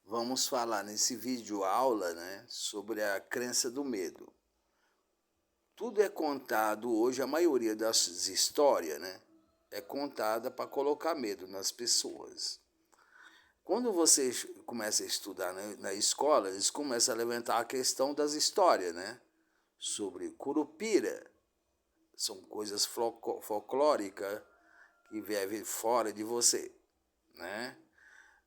Vamos falar nesse vídeo aula, né, sobre a crença do medo. Tudo é contado hoje, a maioria das histórias, né, é contada para colocar medo nas pessoas. Quando você começa a estudar na escola, eles começam a levantar a questão das histórias, né, sobre Curupira. São coisas folclóricas que vivem fora de você, né?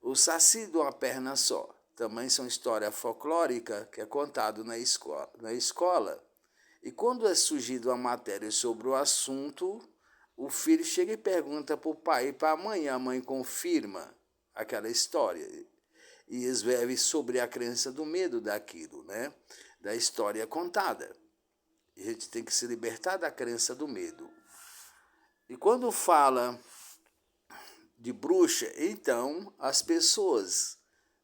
O Saci de uma perna só. Também são história folclórica que é contado na escola. E quando é surgido uma matéria sobre o assunto, o filho chega e pergunta para o pai e para a mãe confirma aquela história. E escreve sobre a crença do medo daquilo, né? Da história contada. E a gente tem que se libertar da crença do medo. E quando fala de bruxa, então as pessoas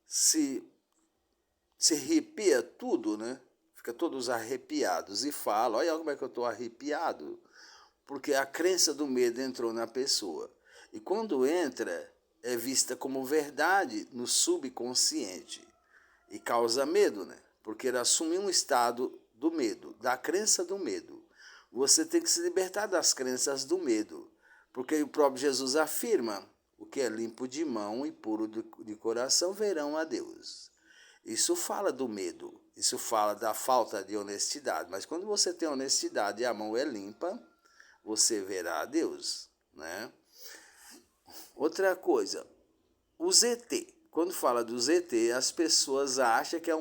se arrepia tudo, né? Fica todos arrepiados e falam, olha como é que eu estou arrepiado, porque a crença do medo entrou na pessoa. E quando entra, é vista como verdade no subconsciente e causa medo, né? Porque ele assume um estado do medo, da crença do medo. Você tem que se libertar das crenças do medo, porque o próprio Jesus afirma, o que é limpo de mão e puro de coração verão a Deus. Isso fala do medo, isso fala da falta de honestidade. Mas quando você tem honestidade e a mão é limpa, você verá a Deus, né? Outra coisa, o ZT. Quando fala do ZT, as pessoas acham que é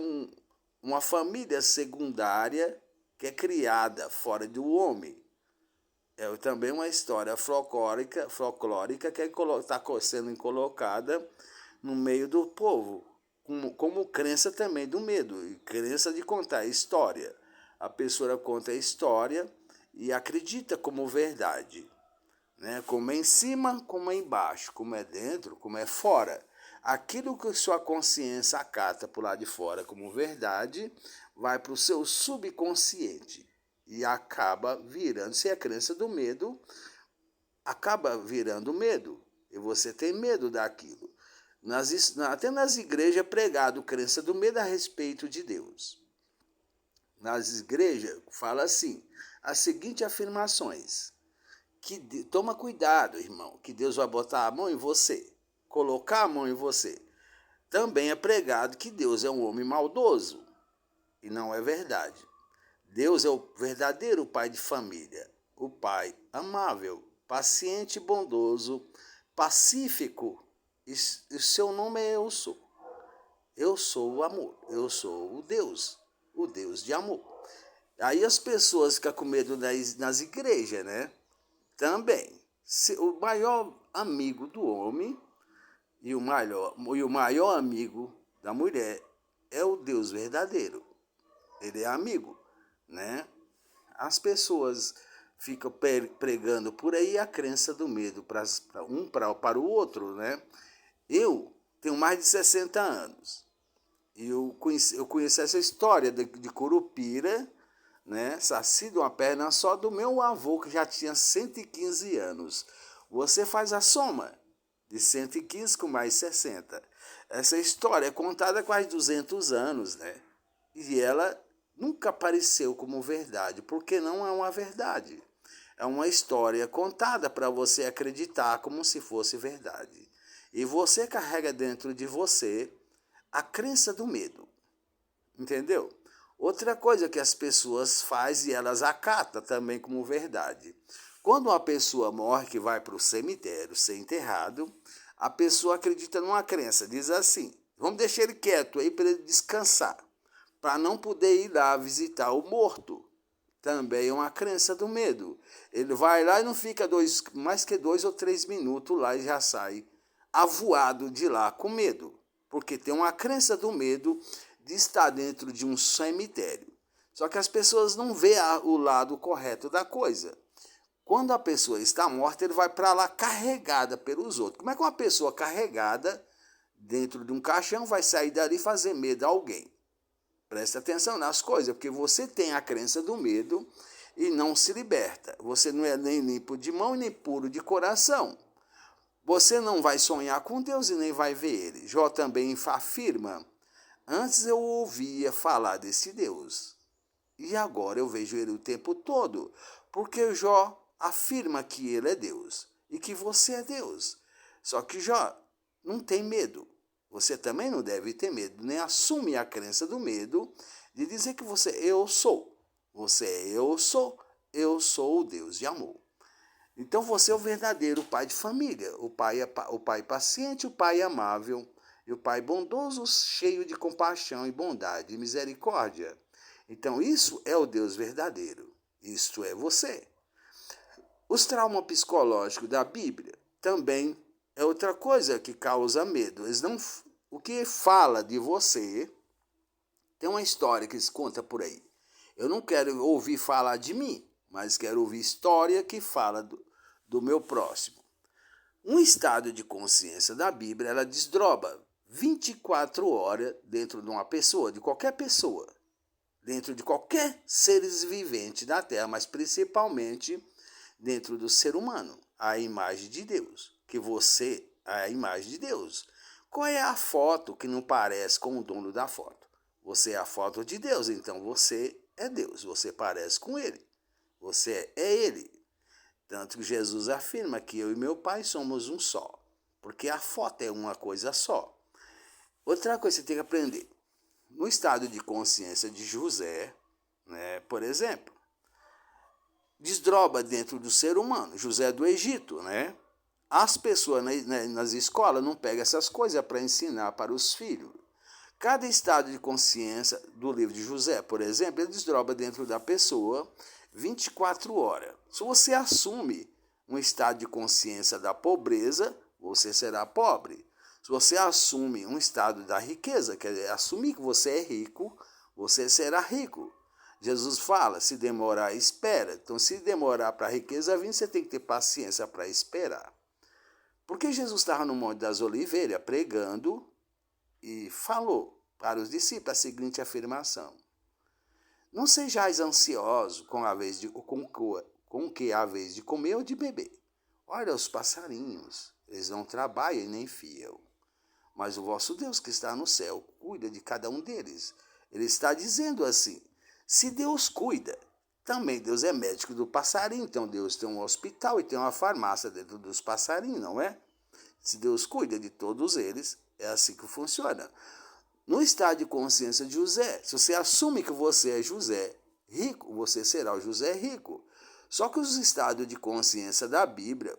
uma família secundária que é criada fora do homem. É também uma história folclórica que está sendo colocada no meio do povo, como crença também do medo, e crença de contar história. A pessoa conta a história e acredita como verdade, né? Como é em cima, como é embaixo, como é dentro, como é fora. Aquilo que sua consciência acata por lá de fora como verdade, vai para o seu subconsciente e acaba virando, se é a crença do medo, acaba virando medo. E você tem medo daquilo. Até nas igrejas é pregado crença do medo a respeito de Deus. Nas igrejas fala assim, as seguintes afirmações. Toma cuidado, irmão, que Deus vai botar a mão em você, colocar a mão em você. Também é pregado que Deus é um homem maldoso. E não é verdade. Deus é o verdadeiro pai de família, o pai amável, paciente e bondoso, pacífico. E seu nome é Eu Sou. Eu sou o amor, eu sou o Deus de amor. Aí as pessoas ficam com medo nas igrejas, né? Também. O maior amigo do homem e o maior amigo da mulher é o Deus verdadeiro. Ele é amigo, né? As pessoas ficam pregando por aí a crença do medo para o outro, né? Eu tenho mais de 60 anos e eu conheci essa história de Curupira, né? Saci de uma perna só, do meu avô, que já tinha 115 anos. Você faz a soma de 115 com mais 60. Essa história é contada há quase 200 anos, né? E ela nunca apareceu como verdade, porque não é uma verdade. É uma história contada para você acreditar como se fosse verdade. E você carrega dentro de você a crença do medo. Entendeu? Outra coisa que as pessoas fazem e elas acatam também como verdade. Quando uma pessoa morre que vai para o cemitério ser enterrado, a pessoa acredita numa crença, diz assim, vamos deixar ele quieto aí para ele descansar, para não poder ir lá visitar o morto. Também é uma crença do medo. Ele vai lá e não fica mais que 2 ou 3 minutos lá e já sai avoado de lá com medo. Porque tem uma crença do medo de estar dentro de um cemitério. Só que as pessoas não veem o lado correto da coisa. Quando a pessoa está morta, ele vai para lá carregada pelos outros. Como é que uma pessoa carregada dentro de um caixão vai sair dali e fazer medo a alguém? Preste atenção nas coisas, porque você tem a crença do medo e não se liberta. Você não é nem limpo de mão e nem puro de coração. Você não vai sonhar com Deus e nem vai ver ele. Jó também afirma: antes eu ouvia falar desse Deus, e agora eu vejo ele o tempo todo, porque Jó afirma que ele é Deus e que você é Deus. Só que Jó não tem medo. Você também não deve ter medo, nem assume a crença do medo de dizer que você eu sou. Você é eu sou o Deus de amor. Então você é o verdadeiro pai de família, o pai paciente, o pai amável, e o pai bondoso, cheio de compaixão e bondade e misericórdia. Então isso é o Deus verdadeiro, isto é você. Os traumas psicológicos da Bíblia também é outra coisa que causa medo. O que fala de você, tem uma história que se conta por aí. Eu não quero ouvir falar de mim, mas quero ouvir história que fala do meu próximo. Um estado de consciência da Bíblia, ela desdobra 24 horas dentro de uma pessoa, de qualquer pessoa, dentro de qualquer seres vivente da Terra, mas principalmente dentro do ser humano, a imagem de Deus, que você é a imagem de Deus. Qual é a foto que não parece com o dono da foto? Você é a foto de Deus, então você é Deus, você parece com ele, você é ele. Tanto que Jesus afirma que eu e meu Pai somos um só, porque a foto é uma coisa só. Outra coisa que você tem que aprender, no estado de consciência de José, né, por exemplo, desdobra dentro do ser humano, José do Egito, né? As pessoas nas escolas não pegam essas coisas para ensinar para os filhos. Cada estado de consciência do livro de José, por exemplo, ele desdobra dentro da pessoa 24 horas. Se você assume um estado de consciência da pobreza, você será pobre. Se você assume um estado da riqueza, quer dizer, assumir que você é rico, você será rico. Jesus fala, se demorar, espera. Então, se demorar para a riqueza vir, você tem que ter paciência para esperar. Porque Jesus estava no Monte das Oliveiras pregando e falou para os discípulos a seguinte afirmação: não sejais ansiosos com o que há vez de comer ou de beber. Olha os passarinhos, eles não trabalham e nem fiam. Mas o vosso Deus que está no céu cuida de cada um deles. Ele está dizendo assim, se Deus cuida, também Deus é médico do passarinho, então Deus tem um hospital e tem uma farmácia dentro dos passarinhos, não é? Se Deus cuida de todos eles, é assim que funciona. No estado de consciência de José, se você assume que você é José rico, você será o José rico. Só que os estados de consciência da Bíblia,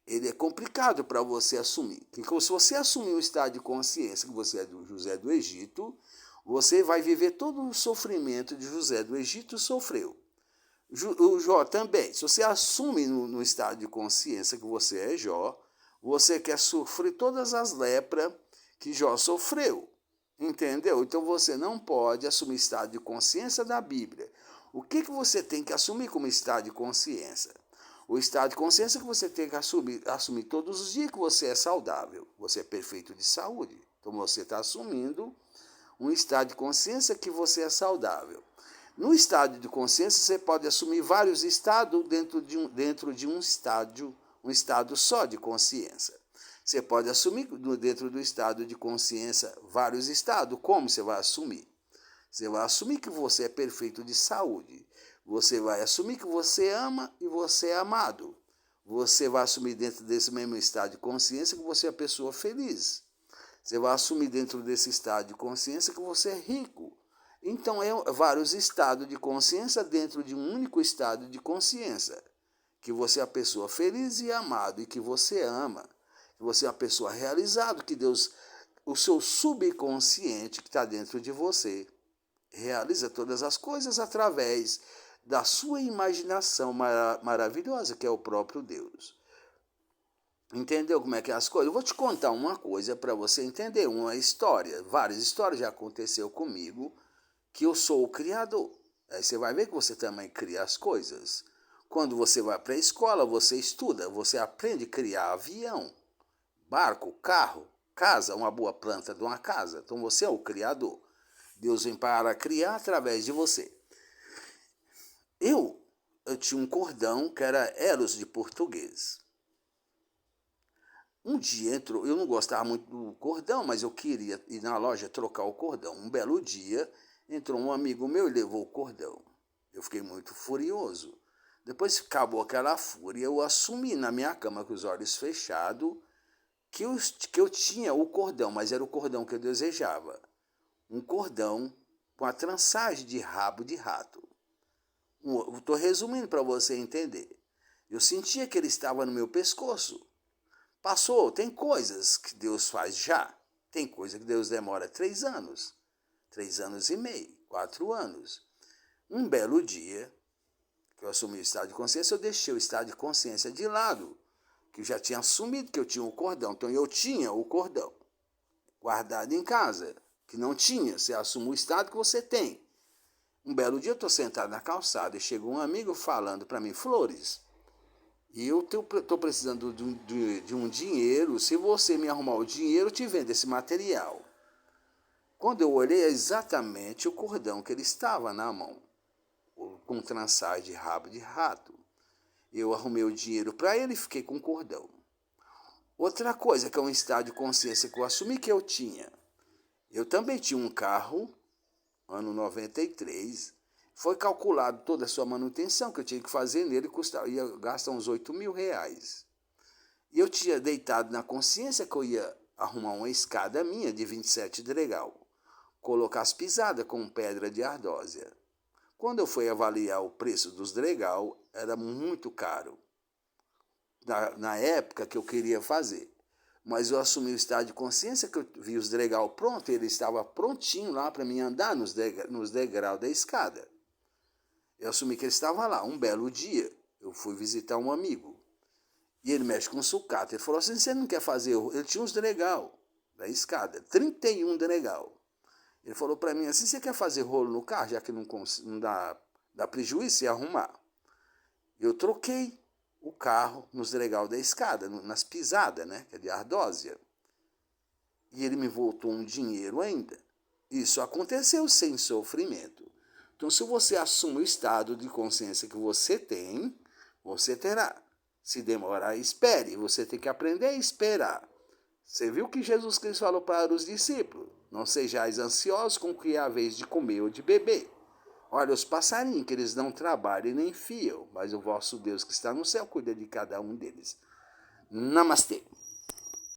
ele é complicado para você assumir. Então, se você assumir o estado de consciência que você é do José do Egito, você vai viver todo o sofrimento de José do Egito sofreu. O Jó também. Se você assume no estado de consciência que você é Jó, você quer sofrer todas as lepras que Jó sofreu. Entendeu? Então você não pode assumir estado de consciência da Bíblia. O que você tem que assumir como estado de consciência? O estado de consciência que você tem que assumir todos os dias que você é saudável. Você é perfeito de saúde. Então você está assumindo um estado de consciência que você é saudável. No estado de consciência, você pode assumir vários estados dentro de um estado só de consciência. Você pode assumir dentro do estado de consciência vários estados. Como você vai assumir? Você vai assumir que você é perfeito de saúde. Você vai assumir que você ama e você é amado. Você vai assumir dentro desse mesmo estado de consciência que você é pessoa feliz. Você vai assumir dentro desse estado de consciência que você é rico. Então, é vários estados de consciência dentro de um único estado de consciência. Que você é a pessoa feliz e amado e que você ama. Que você é uma pessoa realizada, que Deus, o seu subconsciente que está dentro de você, realiza todas as coisas através da sua imaginação maravilhosa, que é o próprio Deus. Entendeu como é que é as coisas? Eu vou te contar uma coisa para você entender, uma história. Várias histórias já aconteceu comigo, que eu sou o criador. Aí você vai ver que você também cria as coisas. Quando você vai para a escola, você estuda, você aprende a criar avião, barco, carro, casa, uma boa planta de uma casa. Então você é o criador. Deus vem para criar através de você. Eu tinha um cordão que era Eros de português. Um dia entrou, eu não gostava muito do cordão, mas eu queria ir na loja trocar o cordão. Um belo dia, entrou um amigo meu e levou o cordão. Eu fiquei muito furioso. Depois que acabou aquela fúria, eu assumi na minha cama com os olhos fechados que eu tinha o cordão, mas era o cordão que eu desejava. Um cordão com a trançagem de rabo de rato. Estou resumindo para você entender. Eu sentia que ele estava no meu pescoço. Passou, tem coisas que Deus faz já. Tem coisa que Deus demora 3 anos, 3 anos e meio, 4 anos. Um belo dia, que eu assumi o estado de consciência, eu deixei o estado de consciência de lado, que eu já tinha assumido que eu tinha o cordão. Então eu tinha o cordão guardado em casa, que não tinha. Você assume o estado que você tem. Um belo dia eu estou sentado na calçada e chega um amigo falando para mim, Flores, e eu estou precisando de um dinheiro. Se você me arrumar o dinheiro, eu te vendo esse material. Quando eu olhei, é exatamente o cordão que ele estava na mão, com trançagem de rabo de rato. Eu arrumei o dinheiro para ele e fiquei com o cordão. Outra coisa que é um estado de consciência que eu assumi que eu tinha. Eu também tinha um carro, ano 93, foi calculado toda a sua manutenção que eu tinha que fazer nele, ia gastar uns 8 mil reais. E eu tinha deitado na consciência que eu ia arrumar uma escada minha de 27 degrau, colocar as pisadas com pedra de ardósia. Quando eu fui avaliar o preço dos degrau, era muito caro, na época que eu queria fazer. Mas eu assumi o estado de consciência que eu vi os degrau pronto, ele estava prontinho lá para mim andar nos degraus da escada. Eu assumi que ele estava lá. Um belo dia, eu fui visitar um amigo. E ele mexe com sucata. Ele falou assim, você não quer fazer... Ele tinha uns degrau da escada, 31 degrau. Ele falou para mim assim, você quer fazer rolo no carro, já que não dá prejuízo se arrumar? Eu troquei o carro nos degrau da escada, nas pisadas, né, que é de ardósia. E ele me voltou um dinheiro ainda. Isso aconteceu sem sofrimento. Então, se você assume o estado de consciência que você tem, você terá. Se demorar, espere. Você tem que aprender a esperar. Você viu que Jesus Cristo falou para os discípulos? Não sejais ansiosos com o que é a vez de comer ou de beber. Olha, os passarinhos, que eles não trabalham e nem fiam, mas o vosso Deus que está no céu cuida de cada um deles. Namastê.